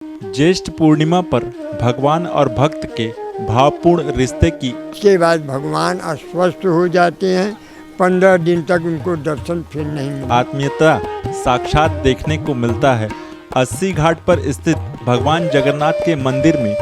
ज्येष्ठ पूर्णिमा पर भगवान और भक्त के भावपूर्ण रिश्ते की इसके बाद भगवान अस्वस्थ हो जाते हैं। 15 दिन तक उनको दर्शन फिर नहीं मिलता। आत्मीयता साक्षात देखने को मिलता है। 80 घाट पर स्थित भगवान जगन्नाथ के मंदिर में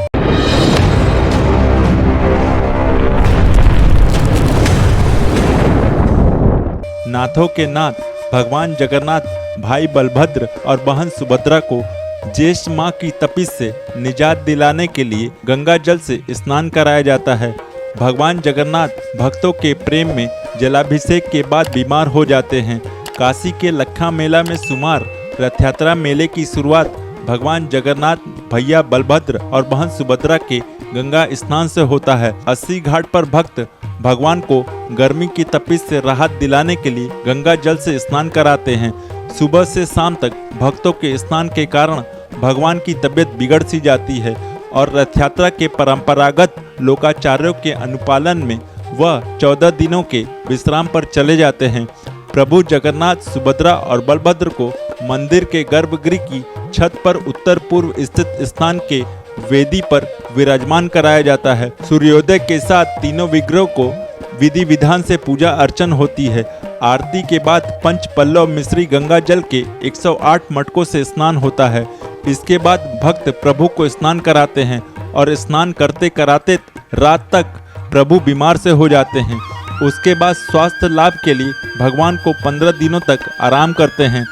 नाथों के नाथ भगवान जगन्नाथ भाई बलभद्र और बहन सुभद्रा को ज्येष्ठ माह की तपिश से निजात दिलाने के लिए गंगा जल से स्नान कराया जाता है। भगवान जगन्नाथ भक्तों के प्रेम में जलाभिषेक के बाद बीमार हो जाते हैं। काशी के लखा मेला में सुमार रथ यात्रा मेले की शुरुआत भगवान जगन्नाथ भैया बलभद्र और बहन सुभद्रा के गंगा स्नान से होता है। 80 घाट पर भक्त भगवान को गर्मी की तपिश से राहत दिलाने के लिए गंगा जल से स्नान कराते हैं। सुबह से शाम तक भक्तों के स्नान के कारण भगवान की तबीयत बिगड़ सी जाती है और रथ यात्रा के परंपरागत लोकाचार्यों के अनुपालन में वह 14 दिनों के विश्राम पर चले जाते हैं। प्रभु जगन्नाथ सुभद्रा और बलभद्र को मंदिर के गर्भगृह की छत पर उत्तर पूर्व स्थित स्थान के वेदी पर विराजमान कराया जाता है। सूर्योदय के साथ तीनों विग्रहों को विधि विधान से पूजा अर्चन होती है। आरती के बाद पंच पल्लव मिश्री गंगा जल के 108 मटकों से स्नान होता है। इसके बाद भक्त प्रभु को स्नान कराते हैं और स्नान करते कराते रात तक प्रभु बीमार से हो जाते हैं। उसके बाद स्वास्थ्य लाभ के लिए भगवान को 15 दिनों तक आराम करते हैं।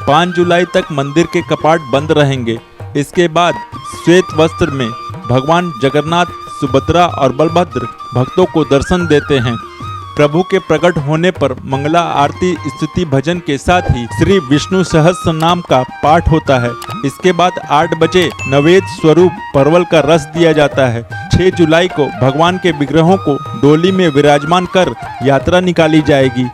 5 जुलाई तक मंदिर के कपाट बंद रहेंगे। इसके बाद श्वेत वस्त्र में भगवान जगन्नाथ सुभद्रा और बलभद्र भक्तों को दर्शन देते हैं। प्रभु के प्रकट होने पर मंगला आरती स्तुति भजन के साथ ही श्री विष्णु सहस्त्र नाम का पाठ होता है। इसके बाद 8 बजे नैवेद्य स्वरूप परवल का रस दिया जाता है। 6 जुलाई को भगवान के विग्रहों को डोली में विराजमान कर यात्रा निकाली जाएगी।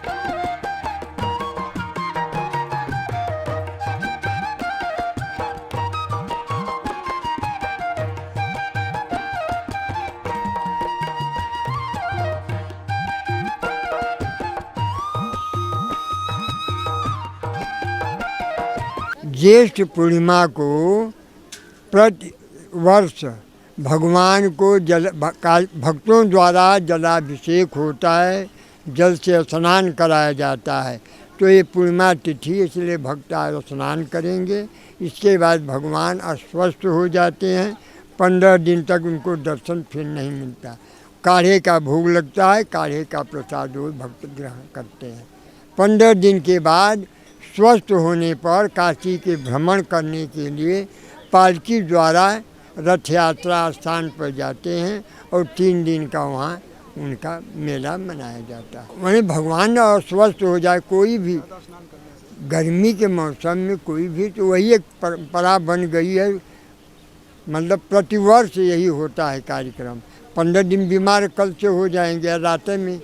ज्येष्ठ पूर्णिमा को प्रति वर्ष भगवान को भक्तों द्वारा जलाभिषेक होता है, जल से स्नान कराया जाता है। तो ये पूर्णिमा तिथि इसलिए भक्त आज स्नान करेंगे। इसके बाद भगवान अस्वस्थ हो जाते हैं। 15 दिन तक उनको दर्शन फिर नहीं मिलता। काढ़े का भोग लगता है, काढ़े का प्रसाद रोज भक्त ग्रहण करते हैं। 15 दिन के बाद स्वस्थ होने पर काशी के भ्रमण करने के लिए पालकी द्वारा रथ यात्रा स्थान पर जाते हैं और 3 दिन का वहाँ उनका मेला मनाया जाता है। वहीं भगवान अस्वस्थ हो जाए कोई भी गर्मी के मौसम में कोई भी, तो वही एक परंपरा बन गई है। मतलब प्रतिवर्ष यही होता है कार्यक्रम। 15 दिन बीमार कल से हो जाएंगे रात में,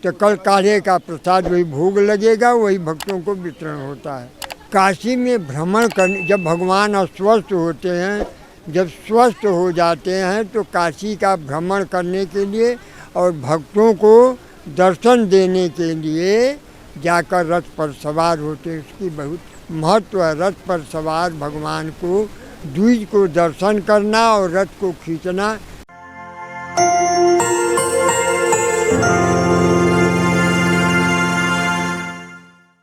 तो कल काढ़े का प्रसाद वही भोग लगेगा, वही भक्तों को वितरण होता है। काशी में भ्रमण करने जब भगवान अस्वस्थ होते हैं, जब स्वस्थ हो जाते हैं तो काशी का भ्रमण करने के लिए और भक्तों को दर्शन देने के लिए जाकर रथ पर सवार होते हैं। उसकी बहुत महत्व है। रथ पर सवार भगवान को द्विज को दर्शन करना और रथ को खींचना